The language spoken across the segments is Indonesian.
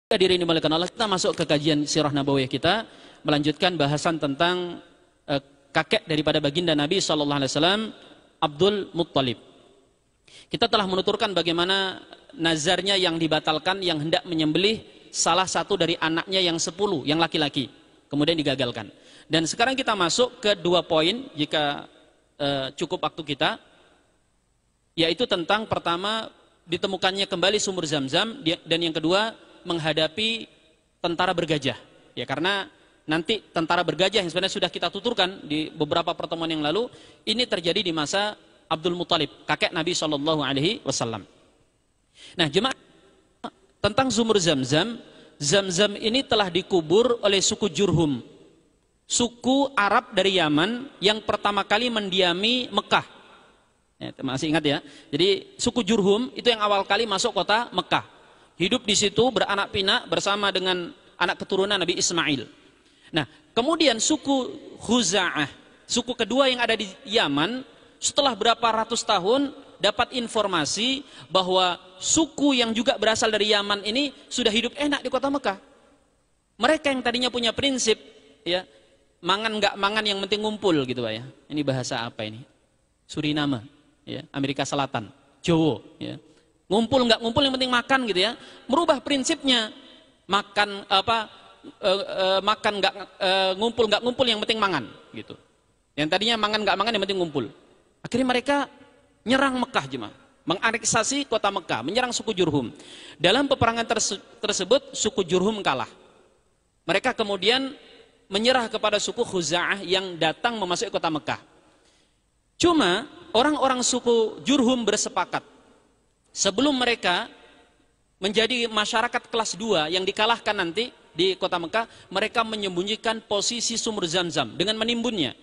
Hadirin dimuliakan Allah, kita masuk ke kajian sirah nabawiyah kita, melanjutkan bahasan tentang kakek daripada baginda Nabi SAW, Abdul Muttalib. Kita telah menuturkan bagaimana nazarnya yang dibatalkan, yang hendak menyembelih salah satu dari anaknya yang 10, yang laki-laki, kemudian digagalkan. Dan sekarang kita masuk ke 2 poin, jika cukup waktu kita, yaitu tentang pertama, ditemukannya kembali sumur Zam-Zam, dan yang kedua, menghadapi tentara bergajah, ya, karena nanti tentara bergajah yang sebenarnya sudah kita tuturkan di beberapa pertemuan yang lalu, ini terjadi di masa Abdul Muttalib, kakek Nabi SAW. Nah, jemaah, tentang sumur Zam-Zam, Zam-Zam ini telah dikubur oleh suku Jurhum, suku Arab dari Yaman yang pertama kali mendiami Mekah. Ya, masih ingat ya? Jadi suku Jurhum itu yang awal kali masuk kota Mekah. Hidup di situ beranak pinak bersama dengan anak keturunan Nabi Ismail. Nah, kemudian suku Khuza'ah, suku kedua yang ada di Yaman, setelah berapa ratus tahun dapat informasi bahwa suku yang juga berasal dari Yaman ini sudah hidup enak di kota Mekah. Mereka yang tadinya punya prinsip, ya, mangan nggak mangan yang penting ngumpul gitu Pak ya. Ini bahasa apa ini? Suriname, ya, Amerika Selatan, Jawa, ya. Ngumpul nggak ngumpul yang penting makan gitu ya. Merubah prinsipnya, makan apa, makan nggak ngumpul yang penting mangan gitu. Yang tadinya mangan nggak mangan yang penting ngumpul. Akhirnya mereka nyerang Mekah, jemaah, menganeksasi kota Mekah, menyerang suku Jurhum. Dalam peperangan tersebut suku Jurhum kalah. Mereka kemudian menyerah kepada suku Khuza'ah yang datang memasuki kota Mekah. Cuma orang-orang suku Jurhum bersepakat, sebelum mereka menjadi masyarakat kelas 2 yang dikalahkan nanti di kota Mekah, mereka menyembunyikan posisi sumur Zam-Zam dengan menimbunnya.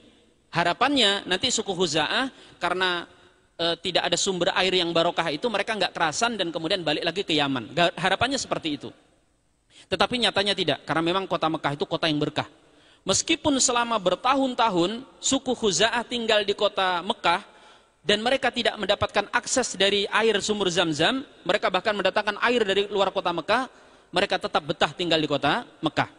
Harapannya nanti suku Khuza'ah karena tidak ada sumber air yang barokah itu, mereka nggak kerasan dan kemudian balik lagi ke Yaman. Harapannya seperti itu. Tetapi nyatanya tidak, karena memang kota Mekah itu kota yang berkah. Meskipun selama bertahun-tahun suku Khuza'ah tinggal di kota Mekah, dan mereka tidak mendapatkan akses dari air sumur Zam-Zam, mereka bahkan mendatangkan air dari luar kota Mekah, mereka tetap betah tinggal di kota Mekah.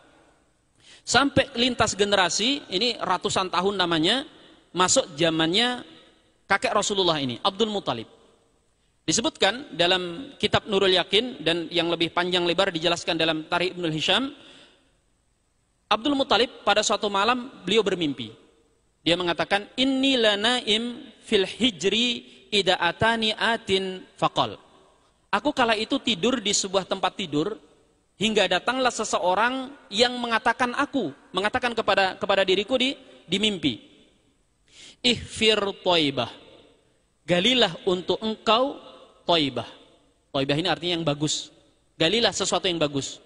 Sampai lintas generasi, ini ratusan tahun namanya, masuk zamannya kakek Rasulullah ini, Abdul Muttalib. Disebutkan dalam kitab Nurul Yakin, dan yang lebih panjang lebar dijelaskan dalam Tarikh Ibnul Hisham, Abdul Muttalib pada suatu malam beliau bermimpi. Dia mengatakan, inni lanaim fil hijri ida atani atin faqal. Aku kala itu tidur di sebuah tempat tidur, hingga datanglah seseorang yang mengatakan kepada diriku di mimpi, ihfir Thaibah, galilah untuk engkau Thaibah. Thaibah ini artinya yang bagus, galilah sesuatu yang bagus.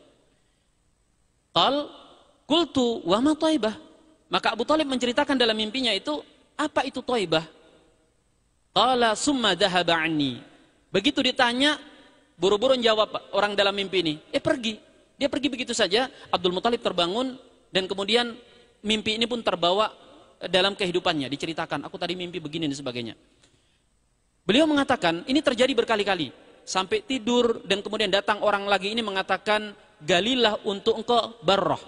Qultu wa ma Thaibah. Maka Abu Thalib menceritakan dalam mimpinya itu, apa itu Thaibah? Qala summa dhahaba anni. Begitu ditanya, buru-buru jawab orang dalam mimpi ini, pergi. Dia pergi begitu saja. Abdul Muttalib terbangun, dan kemudian mimpi ini pun terbawa dalam kehidupannya. Diceritakan, aku tadi mimpi begini dan sebagainya. Beliau mengatakan, ini terjadi berkali-kali. Sampai tidur, dan kemudian datang orang lagi ini mengatakan, galilah untuk engkau barrah.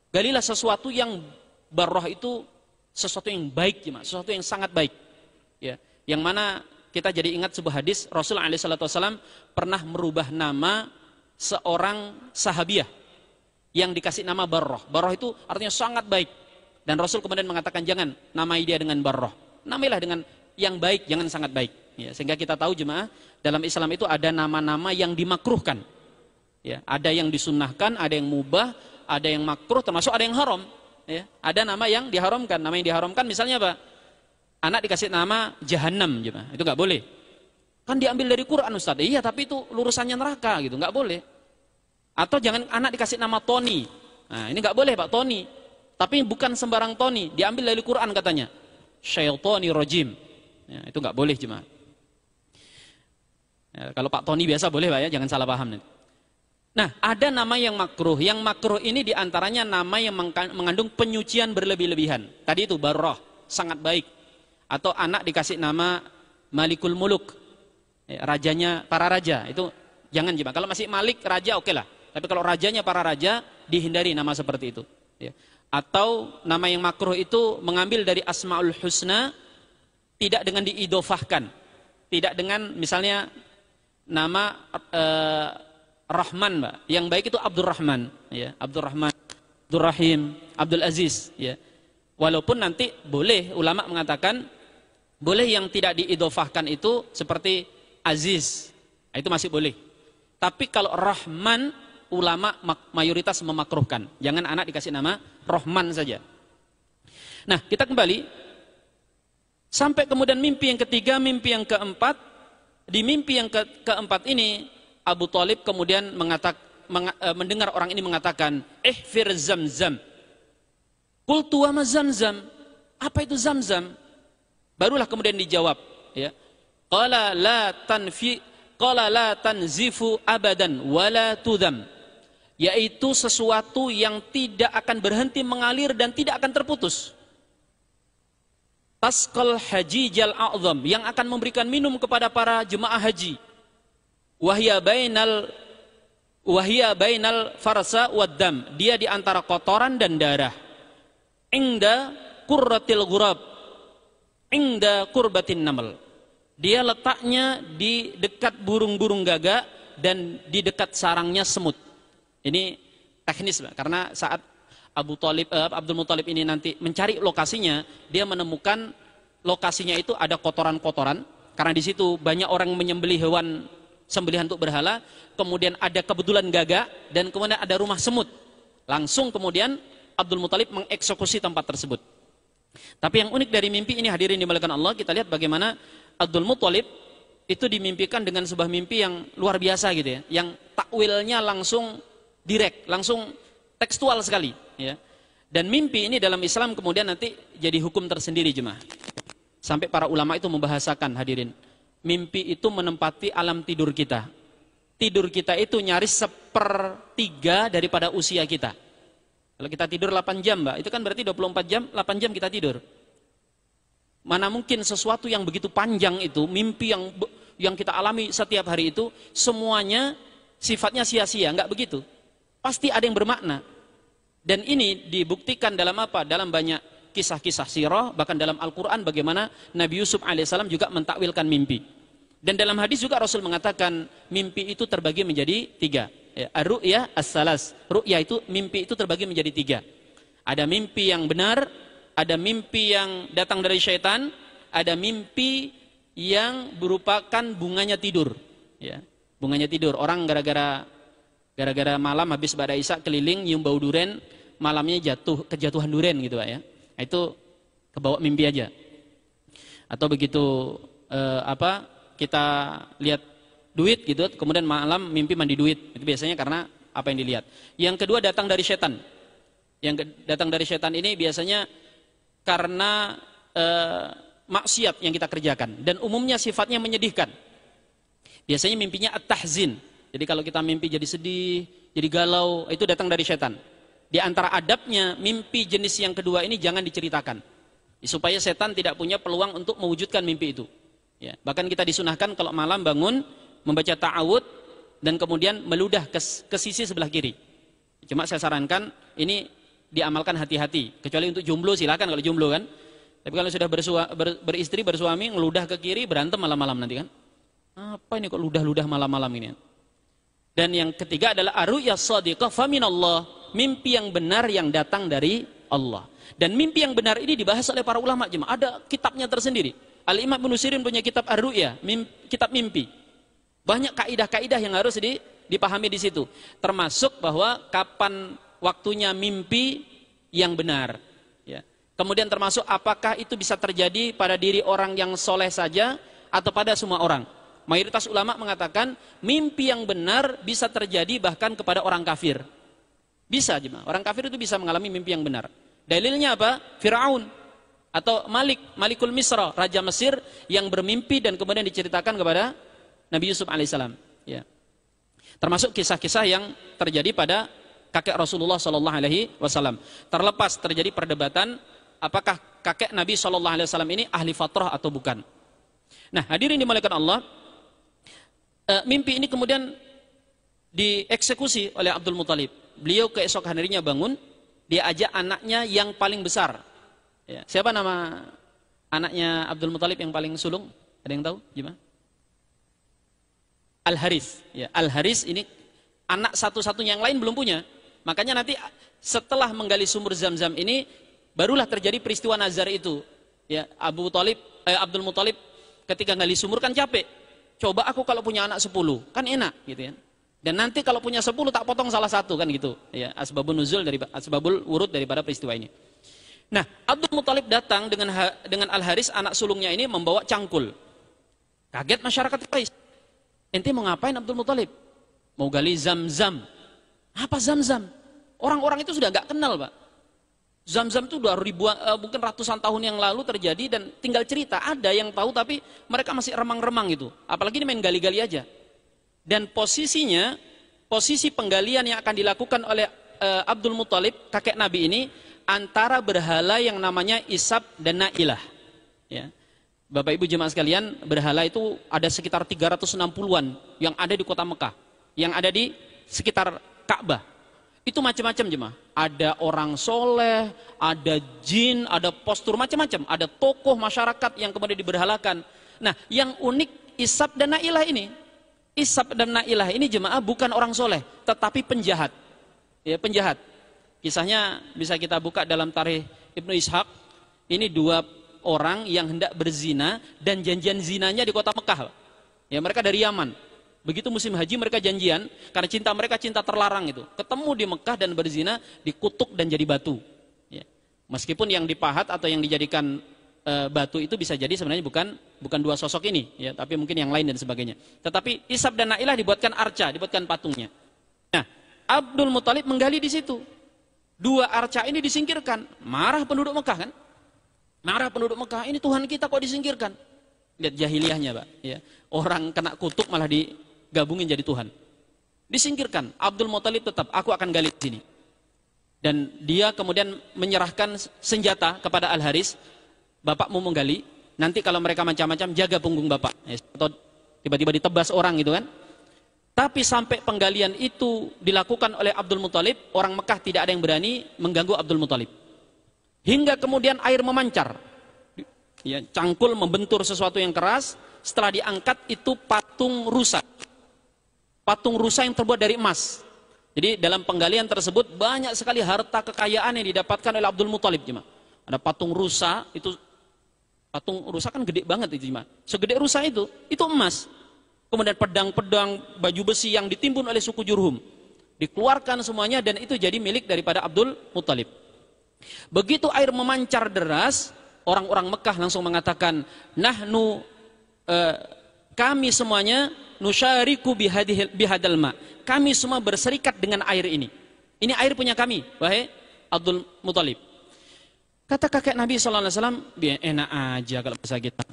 Galilah sesuatu yang barrah itu sesuatu yang baik, sesuatu yang sangat baik, ya. Yang mana kita jadi ingat sebuah hadis, Rasulullah SAW pernah merubah nama seorang sahabiah yang dikasih nama Barrah. Barrah itu artinya sangat baik, dan Rasul kemudian mengatakan, jangan namai dia dengan Barrah, namailah dengan yang baik, jangan sangat baik, ya. Sehingga kita tahu, jemaah, dalam Islam itu ada nama-nama yang dimakruhkan, ya. Ada yang disunnahkan, ada yang mubah, ada yang makruh, termasuk ada yang haram. Ya, ada nama yang diharamkan. Nama yang diharamkan misalnya apa? Anak dikasih nama Jahannam, itu nggak boleh. Kan diambil dari Quran, Ustaz. Iya, tapi itu lurusannya neraka, gitu, nggak boleh. Atau jangan anak dikasih nama Tony. Nah, ini nggak boleh Pak, Tony. Tapi bukan sembarang Tony, diambil dari Quran katanya. Syaitani rajim. Ya, itu nggak boleh, jemaah. Ya, kalau Pak Tony biasa boleh Pak ya, jangan salah paham nanti. Nah, ada nama yang makruh. Yang makruh ini diantaranya nama yang mengandung penyucian berlebih-lebihan. Tadi itu Barrah, sangat baik. Atau anak dikasih nama Malikul Muluk, rajanya para raja. Itu jangan, jemaah. Kalau masih Malik, raja, oke lah. Tapi kalau rajanya para raja, dihindari nama seperti itu. Ya. Atau nama yang makruh itu mengambil dari Asmaul Husna, tidak dengan diidofahkan. Tidak dengan misalnya nama Rahman, Mbak. Yang baik itu Abdurrahman, ya. Abdurrahman, Abdurrahim, Abdul Aziz, ya. Walaupun nanti boleh, ulama mengatakan boleh yang tidak diidofahkan itu seperti Aziz, itu masih boleh. Tapi kalau Rahman, ulama mayoritas memakruhkan. Jangan anak dikasih nama Rahman saja. Nah, kita kembali sampai kemudian mimpi yang ketiga, mimpi yang keempat. Di mimpi yang keempat ini Abu Thalib kemudian mendengar orang ini mengatakan, "Ihfir Zamzam." Qultu wa ma Zamzam? Apa itu Zamzam? Barulah kemudian dijawab, ya. Qala la tanzifu abadan wala tudam. Yaitu sesuatu yang tidak akan berhenti mengalir dan tidak akan terputus. Tasqal hajijal a'zam, yang akan memberikan minum kepada para jemaah haji. Wahya bainal farsa waddam, dia di antara kotoran dan darah. Inda qurratil ghurab, inda qurbatin naml. Dia letaknya di dekat burung-burung gagak dan di dekat sarangnya semut. Ini teknis, karena saat Abdul Muthalib ini nanti mencari lokasinya, dia menemukan lokasinya itu ada kotoran-kotoran, karena di situ banyak orang menyembelih hewan sembelihan untuk berhala, kemudian ada kebetulan gagak, dan kemudian ada rumah semut. Langsung kemudian Abdul Muthalib mengeksekusi tempat tersebut. Tapi yang unik dari mimpi ini, hadirin dimuliakan Allah, kita lihat bagaimana Abdul Muthalib itu dimimpikan dengan sebuah mimpi yang luar biasa gitu ya, yang takwilnya langsung direct, langsung tekstual sekali, ya. Dan mimpi ini dalam Islam kemudian nanti jadi hukum tersendiri, jemaah. Sampai para ulama itu membahasakan, hadirin, mimpi itu menempati alam tidur kita. Tidur kita itu nyaris 1/3 daripada usia kita. Kalau kita tidur 8 jam, Mbak, itu kan berarti 24 jam, 8 jam kita tidur. Mana mungkin sesuatu yang begitu panjang itu, mimpi yang kita alami setiap hari itu, semuanya sifatnya sia-sia, enggak begitu. Pasti ada yang bermakna. Dan ini dibuktikan dalam apa? Dalam banyak kisah-kisah sirah, bahkan dalam Al-Quran bagaimana Nabi Yusuf alaihissalam juga mentakwilkan mimpi. Dan dalam hadis juga Rasul mengatakan mimpi itu terbagi menjadi 3. Ar-ru'ya as-salas. Ru'ya itu, mimpi itu terbagi menjadi 3. Ada mimpi yang benar, ada mimpi yang datang dari syaitan, ada mimpi yang merupakan bunganya tidur. Ya, bunganya tidur. Orang gara-gara malam habis ba'da isya keliling nyium bau duren, malamnya kejatuhan duren gitu, Pak, ya. Itu kebawa mimpi aja. Atau begitu kita lihat duit gitu, kemudian malam mimpi mandi duit. Itu biasanya karena apa yang dilihat. Yang kedua datang dari setan. Yang datang dari setan ini biasanya karena maksiat yang kita kerjakan, dan umumnya sifatnya menyedihkan. Biasanya mimpinya at-tahzin. Jadi kalau kita mimpi jadi sedih, jadi galau, itu datang dari setan. Di antara adabnya, mimpi jenis yang kedua ini jangan diceritakan, supaya setan tidak punya peluang untuk mewujudkan mimpi itu. Ya, bahkan kita disunahkan kalau malam bangun membaca ta'awud dan kemudian meludah ke sisi sebelah kiri. Cuma saya sarankan ini diamalkan hati-hati. Kecuali untuk jomblo silakan kalau jomblo kan. Tapi kalau sudah beristri, bersuami, ngeludah ke kiri, berantem malam-malam nanti kan. Apa ini kok ludah-ludah malam-malam ini? Dan yang ketiga adalah ar-ru'ya shadiqah faminallah, mimpi yang benar yang datang dari Allah. Dan mimpi yang benar ini dibahas oleh para ulama, jemaah. Ada kitabnya tersendiri. Al-Imam Ibnu Sirin punya kitab Ar-Ru'ya, kitab mimpi. Banyak kaidah-kaidah yang harus dipahami di situ. Termasuk bahwa kapan waktunya mimpi yang benar. Ya. Kemudian termasuk apakah itu bisa terjadi pada diri orang yang soleh saja atau pada semua orang. Mayoritas ulama mengatakan mimpi yang benar bisa terjadi bahkan kepada orang kafir. Bisa, jemaah. Orang kafir itu bisa mengalami mimpi yang benar. Dalilnya apa? Fir'aun atau Malikul Misra, Raja Mesir yang bermimpi dan kemudian diceritakan kepada Nabi Yusuf alaihissalam. Ya. Termasuk kisah-kisah yang terjadi pada kakek Rasulullah SAW. Terlepas terjadi perdebatan apakah kakek Nabi SAW ini ahli fatrah atau bukan. Nah, hadirin dimuliakan Allah, mimpi ini kemudian dieksekusi oleh Abdul Muthalib. Beliau keesok harinya bangun, dia ajak anaknya yang paling besar. Ya. Siapa nama anaknya Abdul Muthalib yang paling sulung? Ada yang tahu? Gimana? Al-Haris. Ya, Al-Haris ini anak satu-satunya, yang lain belum punya. Makanya nanti setelah menggali sumur Zam-Zam ini, barulah terjadi peristiwa nazar itu. Ya, Abdul Muthalib ketika gali sumur kan capek. Coba aku kalau punya anak 10, kan enak gitu ya. Dan nanti kalau punya 10 tak potong salah satu kan gitu. Ya, asbabun nuzul dari asbabul wurud daripada peristiwa ini. Nah, Abdul Muthalib datang dengan Al-Haris anak sulungnya ini membawa cangkul. Kaget masyarakat Quraisy. Ente mau ngapain Abdul Muthalib? Mau gali Zam-Zam. Apa Zam-Zam? Orang-orang itu sudah nggak kenal, Pak. Zam-Zam itu udah mungkin ratusan tahun yang lalu terjadi dan tinggal cerita. Ada yang tahu tapi mereka masih remang-remang gitu. Apalagi ini main gali-gali aja. Dan posisinya, posisi penggalian yang akan dilakukan oleh Abdul Muthalib, kakek Nabi ini, antara berhala yang namanya Isab dan Na'ilah. Ya. Bapak Ibu jemaah sekalian, berhala itu ada sekitar 360-an yang ada di kota Mekah, yang ada di sekitar Ka'bah. Itu macam-macam jemaah. Ada orang soleh, ada jin, ada postur macam-macam, ada tokoh masyarakat yang kemudian diberhalakan. Nah, yang unik Isab dan Na'ilah ini. Isab dan Na'ilah ini jemaah bukan orang soleh, tetapi penjahat. Ya, penjahat. Kisahnya bisa kita buka dalam tarikh Ibnu Ishaq. Ini dua orang yang hendak berzina dan janjian zinanya di kota Mekah. Ya, mereka dari Yaman. Begitu musim haji mereka janjian karena cinta mereka cinta terlarang itu. Ketemu di Mekah dan berzina, dikutuk dan jadi batu. Ya. Meskipun yang dipahat atau yang dijadikan batu itu bisa jadi sebenarnya bukan dua sosok ini, ya, tapi mungkin yang lain dan sebagainya. Tetapi Isab dan Na'ilah dibuatkan arca, dibuatkan patungnya. Nah, Abdul Muthalib menggali di situ. Dua arca ini disingkirkan. Marah penduduk Mekah kan? Marah penduduk Mekah, ini Tuhan kita kok disingkirkan? Lihat jahiliyahnya, Pak. Ya. Orang kena kutuk malah digabungin jadi Tuhan. Disingkirkan. Abdul Muthalib tetap, aku akan gali di sini. Dan dia kemudian menyerahkan senjata kepada Al-Haris. Bapakmu menggali, nanti kalau mereka macam-macam jaga punggung bapak. Ya, atau tiba-tiba ditebas orang gitu kan. Tapi sampai penggalian itu dilakukan oleh Abdul Muthalib, orang Mekah tidak ada yang berani mengganggu Abdul Muthalib. Hingga kemudian air memancar. Ya, cangkul membentur sesuatu yang keras, setelah diangkat itu patung rusa. Patung rusa yang terbuat dari emas. Jadi dalam penggalian tersebut banyak sekali harta kekayaan yang didapatkan oleh Abdul Muthalib. Ada patung rusa, itu patung rusa kan gede banget itu. Segede rusa itu emas. Kemudian pedang-pedang, baju besi yang ditimbun oleh suku Jurhum. Dikeluarkan semuanya dan itu jadi milik daripada Abdul Muthalib. Begitu air memancar deras, orang-orang Mekah langsung mengatakan, nahnu kami semuanya nusyariku bihadal ma. Kami semua berserikat dengan air ini. Ini air punya kami, wahai Abdul Muthalib. Kata kakek Nabi SAW, enak aja kalau bisa kita.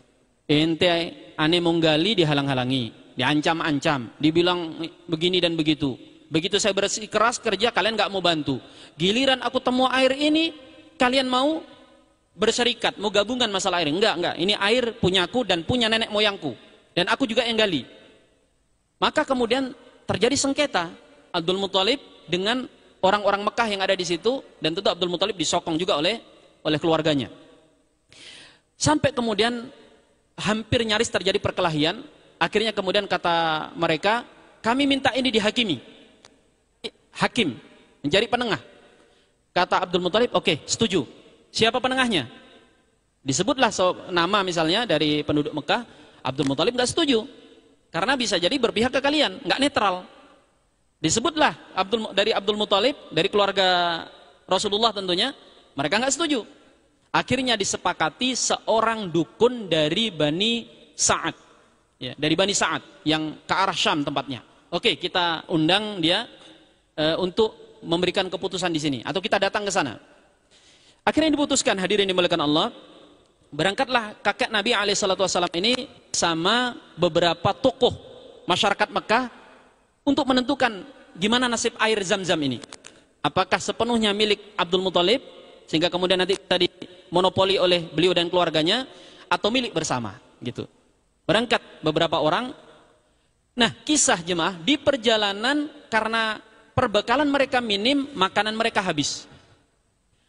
Ente aneh menggali dihalang-halangi, diancam-ancam, dibilang begini dan begitu. Begitu saya bersikeras kerja, kalian gak mau bantu. Giliran aku temu air ini, kalian mau berserikat, mau gabungkan masalah air. Enggak. Ini air punyaku dan punya nenek moyangku. Dan aku juga yang gali. Maka kemudian terjadi sengketa Abdul Muthalib dengan orang-orang Mekah yang ada di situ. Dan tentu Abdul Muthalib disokong juga oleh keluarganya. Sampai kemudian hampir nyaris terjadi perkelahian. Akhirnya kemudian kata mereka, kami minta ini dihakimi. Hakim, mencari penengah. Kata Abdul Muthalib, oke, setuju. Siapa penengahnya? Disebutlah nama misalnya dari penduduk Mekah. Abdul Muthalib nggak setuju. Karena bisa jadi berpihak ke kalian, nggak netral. Disebutlah dari Abdul Muthalib, dari keluarga Rasulullah tentunya, mereka nggak setuju. Akhirnya disepakati seorang dukun dari Bani Sa'ad. Ya, dari Bani Sa'ad yang ke arah Syam tempatnya. Oke, kita undang dia untuk memberikan keputusan di sini atau kita datang ke sana. Akhirnya diputuskan, hadirin dimuliakan Allah, berangkatlah kakek Nabi SAW ini sama beberapa tokoh masyarakat Mekah untuk menentukan gimana nasib air Zam-Zam ini. Apakah sepenuhnya milik Abdul Muthalib sehingga kemudian nanti tadi monopoli oleh beliau dan keluarganya, atau milik bersama gitu. Berangkat beberapa orang, Nah, kisah jemaah di perjalanan karena perbekalan mereka minim, makanan mereka habis.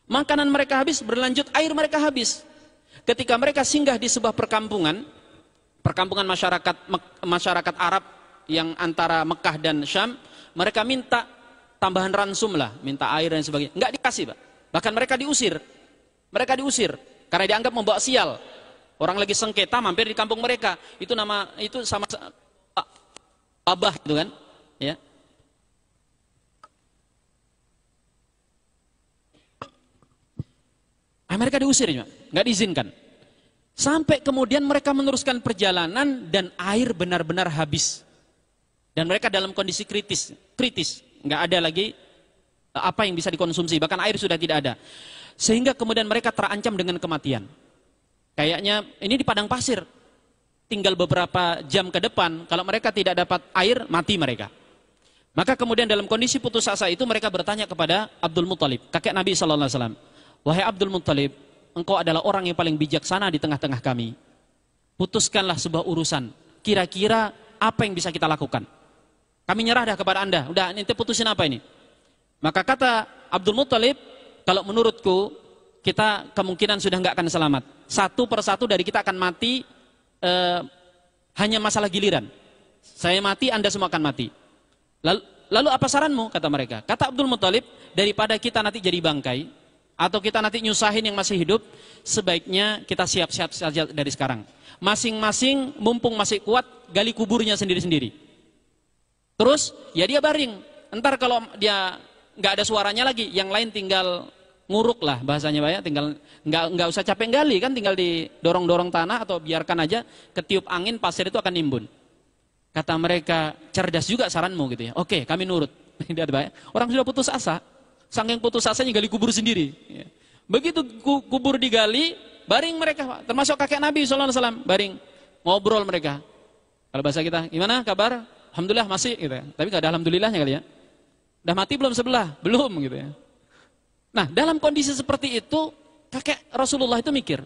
Makanan mereka habis, berlanjut air mereka habis. Ketika mereka singgah di sebuah perkampungan masyarakat Arab yang antara Mekah dan Syam, mereka minta tambahan ransum lah, minta air dan sebagainya. Enggak dikasih, Pak. Bahkan mereka diusir. Mereka diusir karena dianggap membawa sial. Orang lagi sengketa mampir di kampung mereka. Itu sama wabah gitu kan, ya. Mereka diusir, nggak diizinkan. Sampai kemudian mereka meneruskan perjalanan dan air benar-benar habis. Dan mereka dalam kondisi kritis, nggak ada lagi apa yang bisa dikonsumsi, bahkan air sudah tidak ada. Sehingga kemudian mereka terancam dengan kematian. Kayaknya ini di padang pasir, tinggal beberapa jam ke depan, kalau mereka tidak dapat air, mati mereka. Maka kemudian dalam kondisi putus asa itu mereka bertanya kepada Abdul Muttalib, kakek Nabi SAW. Wahai Abdul Muttalib, engkau adalah orang yang paling bijaksana di tengah-tengah kami. Putuskanlah sebuah urusan. Kira-kira apa yang bisa kita lakukan? Kami nyerah dah kepada anda. Udah, nanti putusin apa ini? Maka kata Abdul Muttalib, kalau menurutku, kita kemungkinan sudah nggak akan selamat. Satu persatu dari kita akan mati, hanya masalah giliran. Saya mati, anda semua akan mati. Lalu apa saranmu? Kata mereka. Kata Abdul Muttalib, daripada kita nanti jadi bangkai, atau kita nanti nyusahin yang masih hidup, sebaiknya kita siap-siap saja dari sekarang. Masing-masing mumpung masih kuat, gali kuburnya sendiri-sendiri. Terus, ya dia baring. Entar kalau dia nggak ada suaranya lagi, yang lain tinggal nguruk lah bahasanya, Pak ya. Tinggal nggak usah capek gali kan, tinggal didorong-dorong tanah atau biarkan aja ketiup angin, pasir itu akan nimbun. Kata mereka, cerdas juga saranmu gitu ya. Oke, kami nurut. Orang sudah putus asa. Saking putus asanya gali kubur sendiri. Begitu kubur digali, baring mereka, termasuk kakek Nabi SAW, baring, ngobrol mereka. Kalau bahasa kita, gimana kabar? Alhamdulillah masih, gitu ya. Tapi nggak ada alhamdulillahnya kali ya. Udah mati belum sebelah? Belum, gitu ya. Nah, dalam kondisi seperti itu, kakek Rasulullah itu mikir,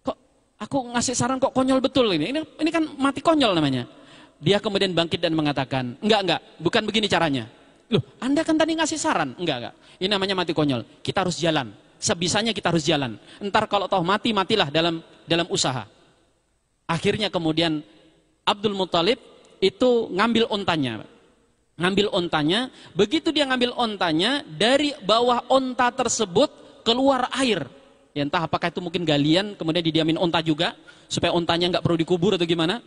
kok aku ngasih saran kok konyol betul ini? Ini kan mati konyol namanya. Dia kemudian bangkit dan mengatakan, enggak, bukan begini caranya. Loh, anda kan tadi ngasih saran. Enggak. Ini namanya mati konyol. Kita harus jalan. Sebisanya kita harus jalan. Entar kalau tahu mati, matilah dalam usaha. Akhirnya kemudian Abdul Muttalib itu ngambil ontanya. Begitu dia ngambil ontanya, dari bawah onta tersebut keluar air. Ya, entah apakah itu mungkin galian, kemudian didiamin onta juga, supaya ontanya nggak perlu dikubur atau gimana.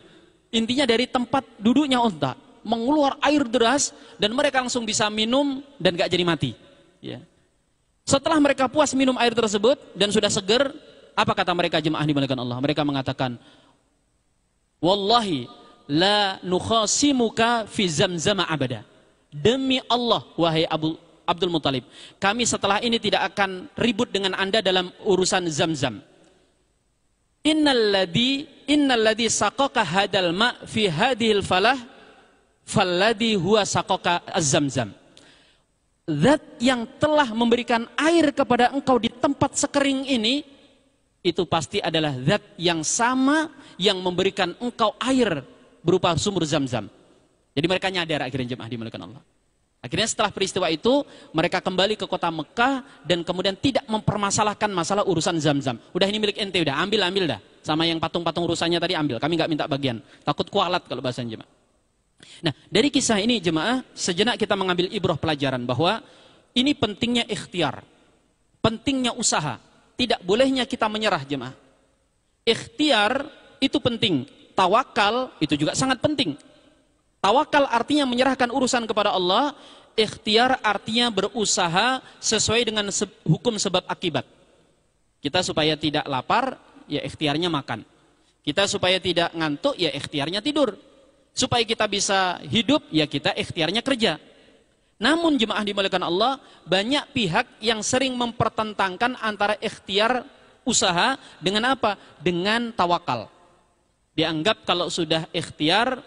Intinya dari tempat duduknya onta mengeluar air deras dan mereka langsung bisa minum dan gak jadi mati. Ya. Setelah mereka puas minum air tersebut dan sudah seger, apa kata mereka jemaah dimuliakan Allah? Mereka mengatakan, Wallahi la nukhasimuka fi zamzama abada. Demi Allah, wahai Abdul Muttalib, kami setelah ini tidak akan ribut dengan anda dalam urusan Zamzam. Innalladhi saqaka hadal ma' fi hadhil falah falladhi huwa saqaka az-zamzam. Zat yang telah memberikan air kepada engkau di tempat sekering ini, itu pasti adalah zat yang sama yang memberikan engkau air berupa sumur Zamzam. Jadi mereka nyadar akhirnya jemaah dimuliakan Allah. Akhirnya setelah peristiwa itu mereka kembali ke kota Mekah dan kemudian tidak mempermasalahkan masalah urusan Zamzam. Udah ini milik ente, udah ambil dah. Sama yang patung-patung urusannya tadi ambil. Kami nggak minta bagian. Takut kualat kalau bahasa jemaah. Nah, dari kisah ini jemaah, sejenak kita mengambil ibrah pelajaran bahwa ini pentingnya ikhtiar, pentingnya usaha. Tidak bolehnya kita menyerah jemaah. Ikhtiar itu penting, tawakal itu juga sangat penting. Tawakal artinya menyerahkan urusan kepada Allah, ikhtiar artinya berusaha sesuai dengan hukum sebab akibat. Kita supaya tidak lapar, ya ikhtiarnya makan. Kita supaya tidak ngantuk, ya ikhtiarnya tidur. Supaya kita bisa hidup, ya kita ikhtiarnya kerja. Namun jemaah dimuliakan Allah, banyak pihak yang sering mempertentangkan antara ikhtiar usaha dengan apa? Dengan tawakal. Dianggap kalau sudah ikhtiar,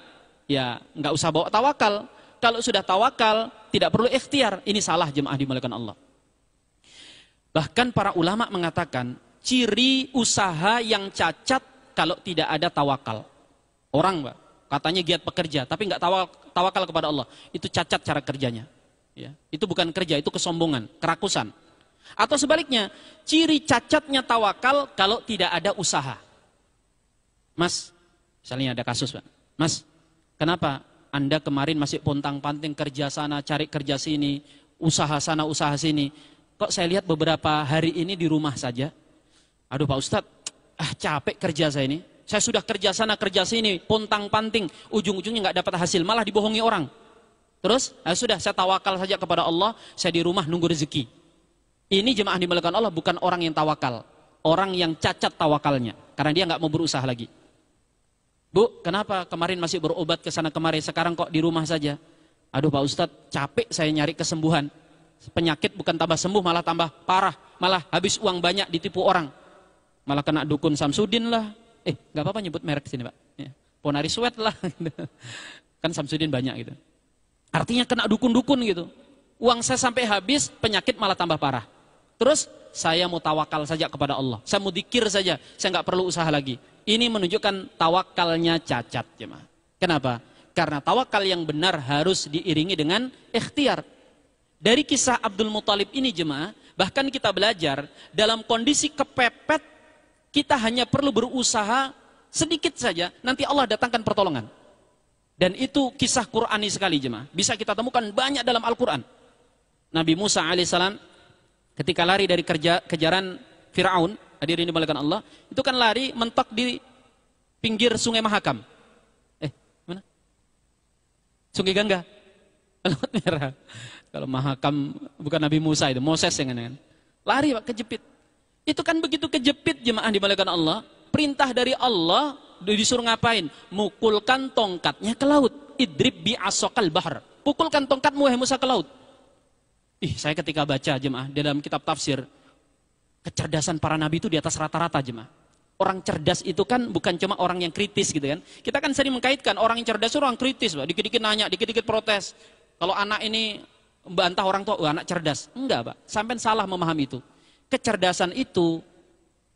ya nggak usah bawa tawakal. Kalau sudah tawakal, tidak perlu ikhtiar. Ini salah jemaah dimuliakan Allah. Bahkan para ulama mengatakan, ciri usaha yang cacat kalau tidak ada tawakal. Orang, Pak, katanya giat pekerja, tapi nggak tawakal kepada Allah. Itu cacat cara kerjanya. Ya. Itu bukan kerja, itu kesombongan, kerakusan. Atau sebaliknya, ciri cacatnya tawakal kalau tidak ada usaha. Mas, misalnya ada kasus, Pak. Mas, kenapa Anda kemarin masih pontang-panting kerja sana, cari kerja sini, usaha sana, usaha sini. Kok saya lihat beberapa hari ini di rumah saja? Aduh Pak Ustadz, capek kerja saya ini. Saya sudah kerja sana, kerja sini, pontang-panting, ujung-ujungnya nggak dapat hasil, malah dibohongi orang. Terus, sudah saya tawakal saja kepada Allah, saya di rumah nunggu rezeki. Ini jemaah dimuliakan Allah bukan orang yang tawakal, orang yang cacat tawakalnya, karena dia nggak mau berusaha lagi. Bu, kenapa kemarin masih berobat ke sana kemari, sekarang kok di rumah saja? Aduh Pak Ustadz, capek saya nyari kesembuhan. Penyakit bukan tambah sembuh, malah tambah parah, malah habis uang banyak ditipu orang. Malah kena dukun Samsudin lah. Nggak apa-apa nyebut merek sini Pak. Ya. Ponari Sweat lah. Kan Samsudin banyak gitu. Artinya kena dukun-dukun gitu. Uang saya sampai habis, penyakit malah tambah parah. Terus saya mau tawakal saja kepada Allah. Saya mau dzikir saja, saya nggak perlu usaha lagi. Ini menunjukkan tawakalnya cacat, jemaah. Kenapa? Karena tawakal yang benar harus diiringi dengan ikhtiar. Dari kisah Abdul Muthalib ini jemaah, bahkan kita belajar dalam kondisi kepepet, kita hanya perlu berusaha sedikit saja, nanti Allah datangkan pertolongan. Dan itu kisah Qur'ani sekali jemaah. Bisa kita temukan banyak dalam Al-Quran. Nabi Musa alaihissalam ketika lari dari kejaran Fir'aun, hadirin dimuliakan Allah, itu kan lari mentok di pinggir Sungai Mahakam. Mana? Sungai Gangga. Laut Merah. Kalau Mahakam bukan Nabi Musa itu, Moses yang kan. Lari Pak, kejepit. Itu kan begitu kejepit jemaah dimuliakan Allah, perintah dari Allah disuruh ngapain? Mukulkan tongkatnya ke laut. Idrib bi asokal bahar. Pukulkan tongkatmu wahai Musa ke laut. Saya ketika baca jemaah dalam kitab tafsir, kecerdasan para nabi itu di atas rata-rata jemaah. Orang cerdas itu kan bukan cuma orang yang kritis gitu kan. Kita kan sering mengkaitkan orang yang cerdas itu orang kritis, Pak. Dikit-dikit nanya, dikit-dikit protes. Kalau anak ini membantah orang tua, anak cerdas. Enggak, Pak. Sampai salah memahami itu. Kecerdasan itu,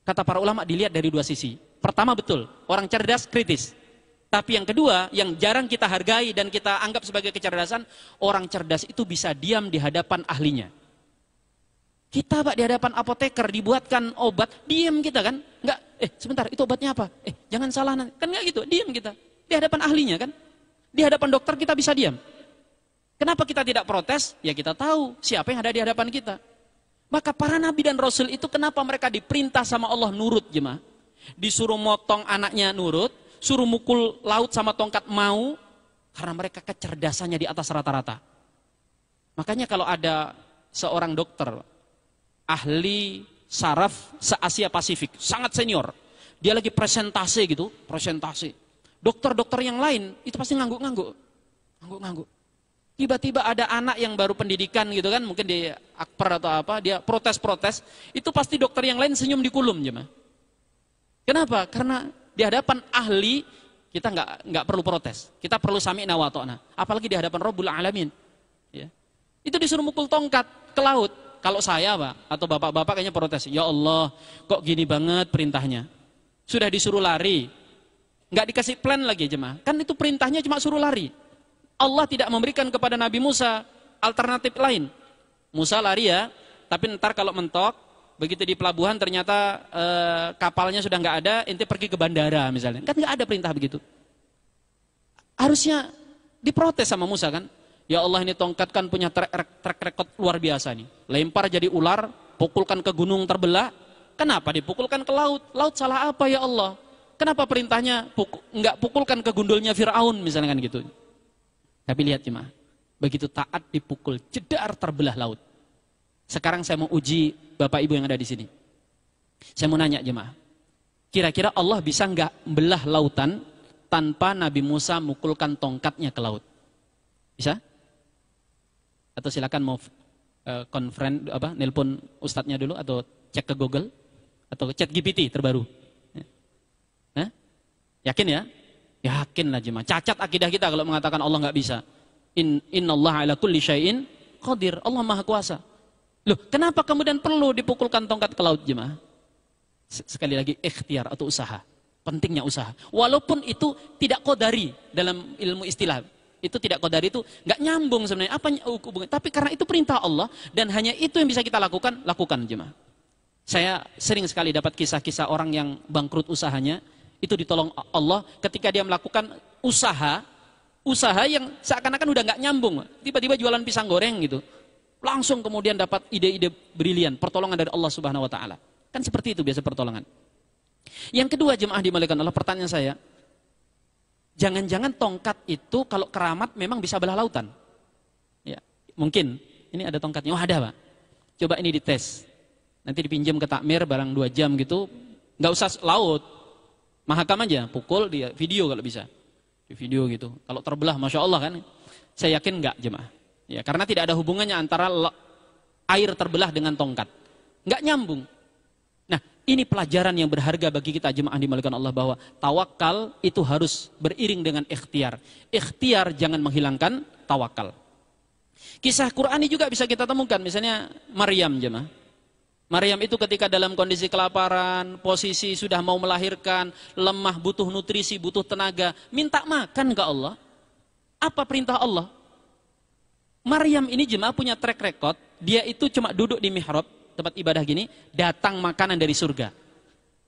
kata para ulama, dilihat dari dua sisi. Pertama betul, orang cerdas kritis. Tapi yang kedua, yang jarang kita hargai dan kita anggap sebagai kecerdasan, orang cerdas itu bisa diam di hadapan ahlinya. Kita Pak di hadapan apoteker dibuatkan obat, diam kita kan? Enggak, sebentar, itu obatnya apa? Jangan salah, kan enggak gitu, diam kita. Di hadapan ahlinya kan? Di hadapan dokter kita bisa diam. Kenapa kita tidak protes? Ya kita tahu siapa yang ada di hadapan kita. Maka para nabi dan rasul itu kenapa mereka diperintah sama Allah nurut jemaah? Disuruh motong anaknya nurut, suruh mukul laut sama tongkat mau, karena mereka kecerdasannya di atas rata-rata. Makanya kalau ada seorang dokter, ahli saraf se-Asia Pasifik, sangat senior, dia lagi presentasi gitu, presentasi. Dokter-dokter yang lain itu pasti ngangguk-ngangguk. Tiba-tiba ada anak yang baru pendidikan gitu kan, mungkin di Akper atau apa, dia protes-protes, itu pasti dokter yang lain senyum di kulum jemaah. Kenapa? Karena di hadapan ahli kita nggak perlu protes, kita perlu sami'na wa ta'na. Apalagi di hadapan Rabbul Alamin. Ya. Itu disuruh mukul tongkat ke laut. Kalau saya Pak, atau bapak-bapak kayaknya protes, ya Allah, kok gini banget perintahnya. Sudah disuruh lari, nggak dikasih plan lagi jemaah. Kan itu perintahnya cuma suruh lari. Allah tidak memberikan kepada Nabi Musa alternatif lain. Musa lari ya, tapi ntar kalau mentok, begitu di pelabuhan ternyata kapalnya sudah nggak ada, ente pergi ke bandara misalnya. Kan nggak ada perintah begitu. Harusnya diprotes sama Musa kan. Ya Allah, ini tongkat kan punya track record luar biasa nih. Lempar jadi ular, pukulkan ke gunung terbelah. Kenapa dipukulkan ke laut? Laut salah apa ya Allah? Kenapa perintahnya nggak pukulkan ke gundulnya Fir'aun misalnya kan gitu. Tapi lihat jemaah, begitu taat dipukul, jedar terbelah laut. Sekarang saya mau uji Bapak Ibu yang ada di sini. Saya mau nanya jemaah, kira-kira Allah bisa nggak belah lautan tanpa Nabi Musa mukulkan tongkatnya ke laut? Bisa? Atau silakan mau nelpon ustadznya dulu atau cek ke Google atau chat GPT terbaru. Yakin ya? Yakinlah jemaah. Cacat akidah kita kalau mengatakan Allah nggak bisa. Innallaha ala kulli syai'in qadir. Allah Maha Kuasa. Loh, kenapa kemudian perlu dipukulkan tongkat ke laut jemaah? Sekali lagi ikhtiar atau usaha. Pentingnya usaha. Walaupun itu tidak qadari dalam ilmu istilah. Itu tidak qadari, itu nggak nyambung sebenarnya. Apa hubungan? Tapi karena itu perintah Allah dan hanya itu yang bisa kita lakukan, lakukan jemaah. Saya sering sekali dapat kisah-kisah orang yang bangkrut usahanya, itu ditolong Allah ketika dia melakukan usaha yang seakan-akan udah nggak nyambung. Tiba-tiba jualan pisang goreng gitu. Langsung kemudian dapat ide-ide brilian, pertolongan dari Allah Subhanahu wa taala. Kan seperti itu biasa pertolongan. Yang kedua jemaah dimuliakan Allah, pertanyaan saya, jangan-jangan tongkat itu kalau keramat memang bisa belah lautan? Ya, mungkin ini ada tongkatnya. Oh ada Pak, coba ini dites, nanti dipinjam ke takmir barang 2 jam gitu, nggak usah laut, mahakam aja, pukul dia video kalau bisa, di video gitu. Kalau terbelah, masya Allah kan, saya yakin nggak jemaah. Ya, karena tidak ada hubungannya antara air terbelah dengan tongkat, nggak nyambung. Nah, ini pelajaran yang berharga bagi kita jemaah dimuliakan Allah, bahwa tawakal itu harus beriring dengan ikhtiar. Ikhtiar jangan menghilangkan tawakal. Kisah Qur'ani juga bisa kita temukan, misalnya Maryam jemaah. Maryam itu ketika dalam kondisi kelaparan, posisi sudah mau melahirkan, lemah, butuh nutrisi, butuh tenaga, minta makan ke Allah. Apa perintah Allah? Maryam ini jemaah punya track record, dia itu cuma duduk di mihrab, tempat ibadah gini, datang makanan dari surga.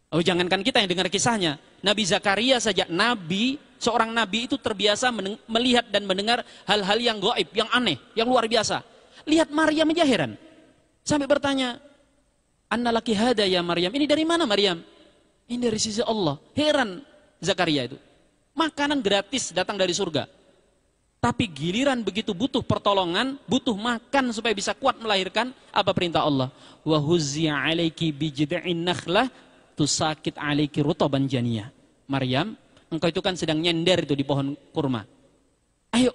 Oh, jangankan kita yang dengar kisahnya, Nabi Zakaria saja, seorang nabi itu terbiasa melihat dan mendengar hal-hal yang gaib, yang aneh, yang luar biasa. Lihat Maryam aja heran. Sampai bertanya, "Anna laki hada ya Maryam?" Ini dari mana Maryam? Ini dari sisi Allah. Heran Zakaria itu. Makanan gratis datang dari surga. Tapi giliran begitu butuh pertolongan, butuh makan supaya bisa kuat melahirkan, apa perintah Allah? Wa huzziya 'alaiki bi jid'in nakhlah tusakit 'alaiki rutaban janiyah. Maryam, engkau itu kan sedang nyender itu di pohon kurma. Ayo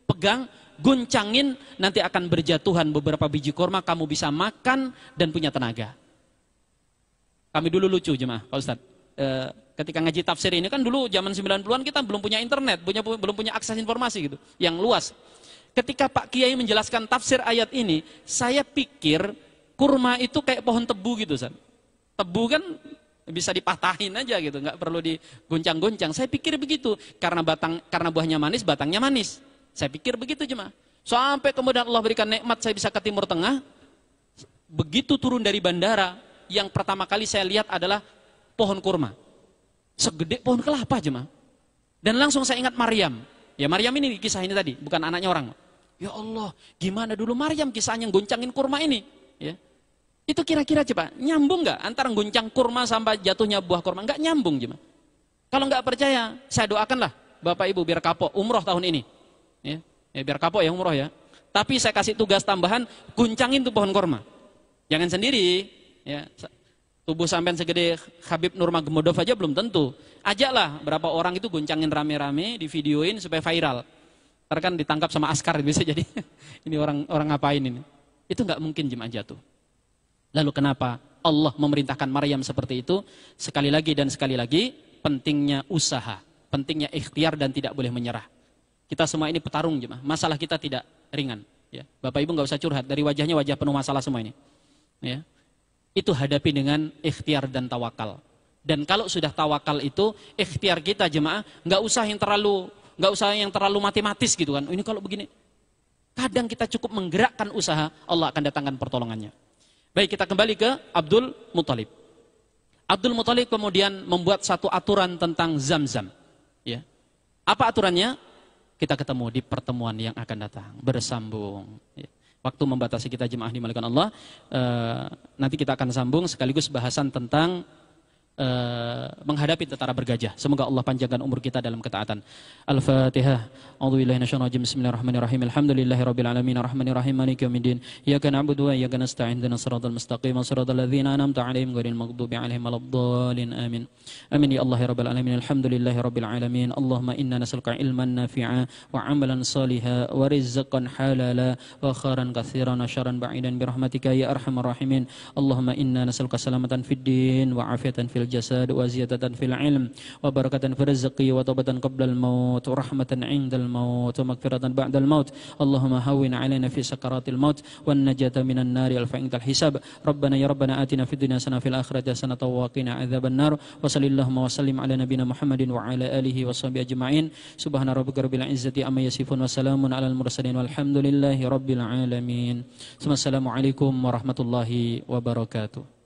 pegang, guncangin, nanti akan berjatuhan beberapa biji kurma, kamu bisa makan dan punya tenaga. Kami dulu lucu jemaah, Pak Ustadz. Ketika ngaji tafsir ini kan dulu zaman 90-an kita belum punya internet, belum punya akses informasi gitu, yang luas. Ketika Pak Kiai menjelaskan tafsir ayat ini, saya pikir kurma itu kayak pohon tebu gitu, San. Tebu kan bisa dipatahin aja gitu, nggak perlu diguncang-guncang. Saya pikir begitu, karena buahnya manis, batangnya manis. Saya pikir begitu jemaah. Sampai kemudian Allah berikan nikmat, saya bisa ke Timur Tengah. Begitu turun dari bandara, yang pertama kali saya lihat adalah pohon kurma. Segede pohon kelapa jemaah. Dan langsung saya ingat Maryam. Ya Maryam ini kisah ini tadi, bukan anaknya orang. Ya Allah, gimana dulu Maryam kisahnya goncangin kurma ini? Ya. Itu kira-kira coba, nyambung nggak antara goncang kurma sampai jatuhnya buah kurma? Nggak nyambung jemaah. Kalau nggak percaya, saya doakanlah Bapak Ibu biar kapok umroh tahun ini. Ya, biar kapok ya umroh ya. Tapi saya kasih tugas tambahan, goncangin tuh pohon kurma. Jangan sendiri. Ya. Tubuh sampean segede Habib Nurmagomedov aja belum tentu. Ajaklah berapa orang itu goncangin rame-rame, di videoin supaya viral. Ntar kan ditangkap sama askar bisa jadi. Ini orang ngapain ini? Itu nggak mungkin jemaah jatuh. Lalu kenapa Allah memerintahkan Maryam seperti itu? Sekali lagi dan sekali lagi, pentingnya usaha, pentingnya ikhtiar dan tidak boleh menyerah. Kita semua ini petarung jemaah. Masalah kita tidak ringan. Ya. Bapak Ibu nggak usah curhat, dari wajahnya wajah penuh masalah semua ini. Ya. Itu hadapi dengan ikhtiar dan tawakal. Dan kalau sudah tawakal itu, ikhtiar kita jemaah nggak usah yang terlalu matematis gitu kan. Ini kalau begini, kadang kita cukup menggerakkan usaha, Allah akan datangkan pertolongannya. Baik, kita kembali ke Abdul Muthalib. Abdul Muthalib kemudian membuat satu aturan tentang Zam-Zam. Ya. Apa aturannya? Kita ketemu di pertemuan yang akan datang, bersambung. Ya. Waktu membatasi kita jemaah dimuliakan Allah, nanti kita akan sambung sekaligus bahasan tentang menghadapi tentara bergajah. Semoga Allah panjangkan umur kita dalam ketaatan. Al-Fatihah. A'udzubillahi minasyaitonir rajim. Bismillahirrahmanirrahim. Alhamdulillahirabbil alamin arrahmanirrahim maliki yaumiddin. Iyyaka na'budu wa iyyaka nasta'in. Ihdinas siratal mustaqim. Shiratal ladzina an'amta 'alaihim ghairil maghdubi 'alaihim waladdallin. Amin. Amin ya Allah ya rabbal alamin. Alhamdulillahirabbil alamin. Allahumma inna nas'aluka ilman nafi'a wa 'amalan shalihan wa rizqan halala wa khairan katsiran wa syarran ba'idan bi rahmatika ya arhamar rahimin. Allahumma inna nas'aluka salamatan fid din wa 'afiatan fil jasad wa ziyadatan fil ilm wa barakatan fil rizqi wa taubatan qabla al maut wa rahmatan 'inda al maut wa maghfiratan ba'da al maut. Allahumma hawwin 'alaina fi sakaratil maut wan najata minan nari al fa'intal hisab. Rabbana ya rabbana atina fid dunya hasanah fil akhirati hasanah wa qina adzaban nar. Wa sallallahu wa sallim ala nabiyyina Muhammadin wa ala alihi wa sahbihi ajma'in. Subhana rabbika rabbil izzati amma yasifun wa salamun alal mursalin walhamdulillahi rabbil alamin. Assalamualaikum warahmatullahi wabarakatuh.